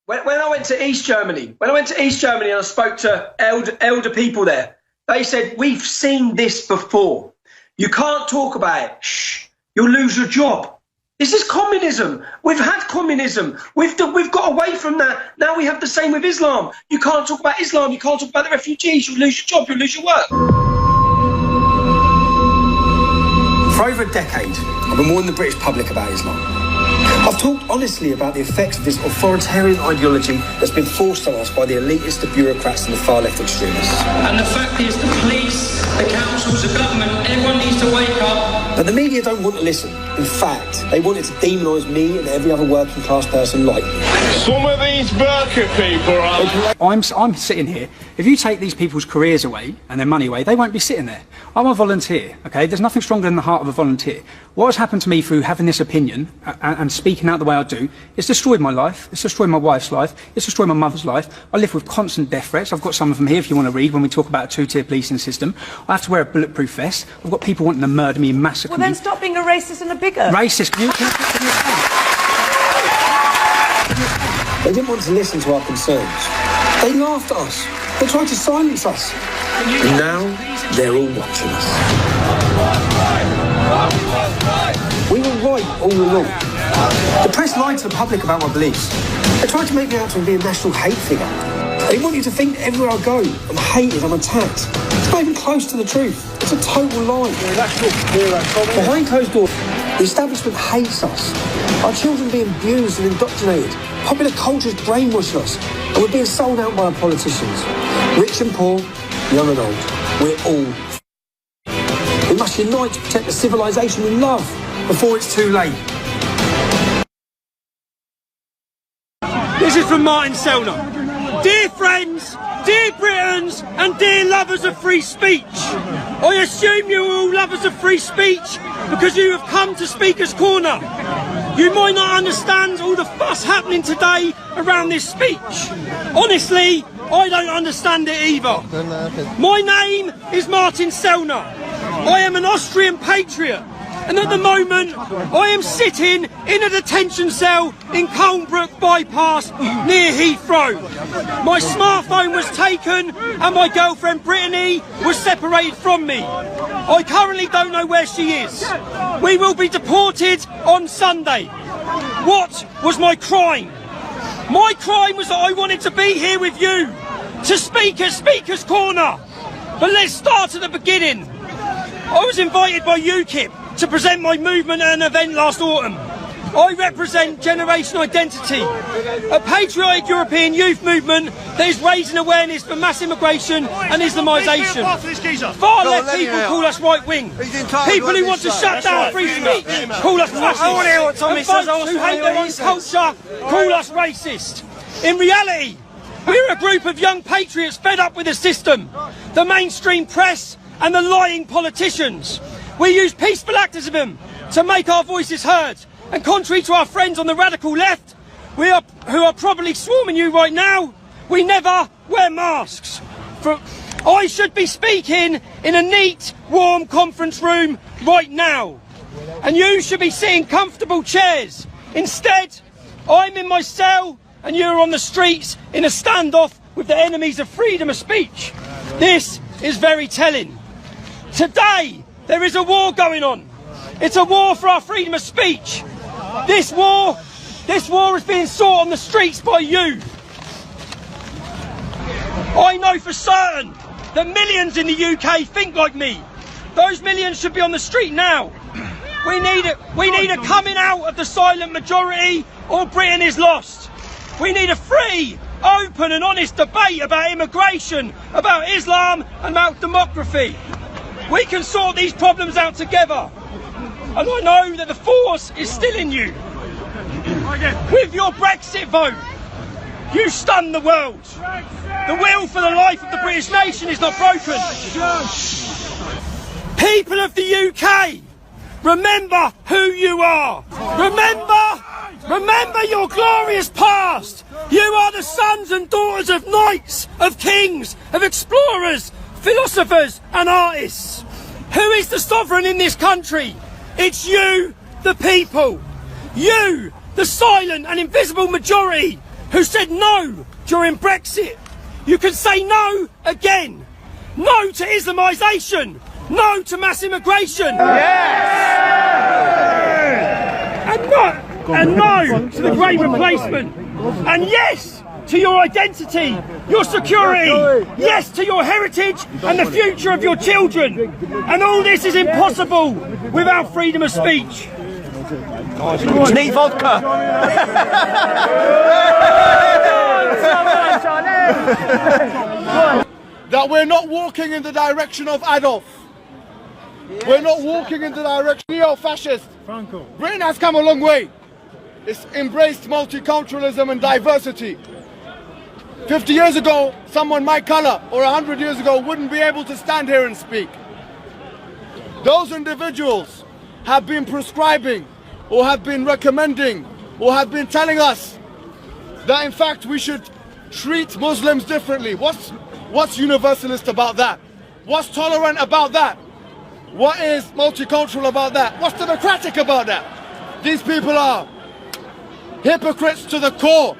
When I went to East Germany, and I spoke to elder people there, they said, we've seen this before. You can't talk about it. Shh, you'll lose your job. This is communism. We've had communism. We've got away from that. Now we have the same with Islam. You can't talk about Islam. You can't talk about the refugees. You'll lose your job. You'll lose your work. For over a decade, I've been warning the British public about Islam. I've talked honestly about the effects of this authoritarian ideology that's been forced on us by the elitists, the bureaucrats and the far-left extremists. And the fact is, the police, the councils, the government, everyone needs to wake up. But the media don't want to listen. In fact, they want it to demonise me and every other working class person like me. Some of these Burka people are... I'm sitting here. If you take these people's careers away and their money away, they won't be sitting there. I'm a volunteer, okay? There's nothing stronger than the heart of a volunteer. What has happened to me through having this opinion and speaking out the way I do, it's destroyed my life, it's destroyed my wife's life, it's destroyed my mother's life. I live with constant death threats. I've got some of them here if you want to read when we talk about a two-tier policing system. I have to wear a bulletproof vest. I've got people wanting to murder me and massacre me. Well, then stop being a racist and a bigot. Racist? They didn't want to listen to our concerns. They laughed at us. They tried to silence us. And now, they're all watching us. We were right all along. The press lied to the public about my beliefs. They tried to make me out to be a national hate figure. They want you to think everywhere I go, I'm hated, I'm attacked. It's not even close to the truth. It's a total lie. Behind closed doors, the establishment hates us. Our children are being abused and indoctrinated. Popular culture's brainwashed us. And we're being sold out by our politicians. Rich and poor, young and old. We're all. We must unite to protect the civilization we love before it's too late. This is from Martina Sellnera. Dear friends, dear Britons, and dear lovers of free speech. I assume you are all lovers of free speech because you have come to Speaker's Corner. You might not understand all the fuss happening today around this speech. Honestly, I don't understand it either. My name is Martina Sellnera. I am an Austrian patriot. And at the moment, I am sitting in a detention cell in Colnbrook Bypass near Heathrow. My smartphone was taken and my girlfriend Brittany was separated from me. I currently don't know where she is. We will be deported on Sunday. What was my crime? My crime was that I wanted to be here with you, to speak at Speaker's Corner. But let's start at the beginning. I was invited by UKIP to present my movement at an event last autumn. I represent Generation Identity, a patriotic European youth movement that is raising awareness for mass immigration and Islamisation. Far-left people call us right-wing. People who want to shut down free speech call us fascist. And folks who hate their own culture call us racist. In reality, we're a group of young patriots fed up with the system, the mainstream press and the lying politicians. We use peaceful activism to make our voices heard. And contrary to our friends on the radical left, who are probably swarming you right now, we never wear masks. I should be speaking in a neat, warm conference room right now. And you should be sitting comfortable chairs. Instead, I'm in my cell and you're on the streets in a standoff with the enemies of freedom of speech. This is very telling. Today, there is a war going on. It's a war for our freedom of speech. This war is being sought on the streets by you. I know for certain that millions in the UK think like me. Those millions should be on the street now. We need a coming out of the silent majority or Britain is lost. We need a free, open and honest debate about immigration, about Islam and about democracy. We can sort these problems out together. And I know that the force is still in you. With your Brexit vote, you stun the world. The will for the life of the British nation is not broken. People of the UK, remember who you are. Remember your glorious past. You are the sons and daughters of knights, of kings, of explorers, philosophers and artists. Who is the sovereign in this country? It's you, the people. You, the silent and invisible majority. who said no during Brexit. You can say no again. No to Islamisation. No to mass immigration. And no to the Great Replacement. And yes to your identity, your security. Yes to your heritage and the future of your children. And all this is impossible without freedom of speech. Need vodka. That we're not walking in the direction of Adolf. We're not walking in the direction of neo-fascist. Britain has come a long way. It's embraced multiculturalism and diversity. 50 years ago, someone my colour, or 100 years ago, wouldn't be able to stand here and speak. Those individuals have been prescribing, or have been recommending, or have been telling us that in fact we should treat Muslims differently. What's universalist about that? What's tolerant about that? What is multicultural about that? What's democratic about that? These people are hypocrites to the core.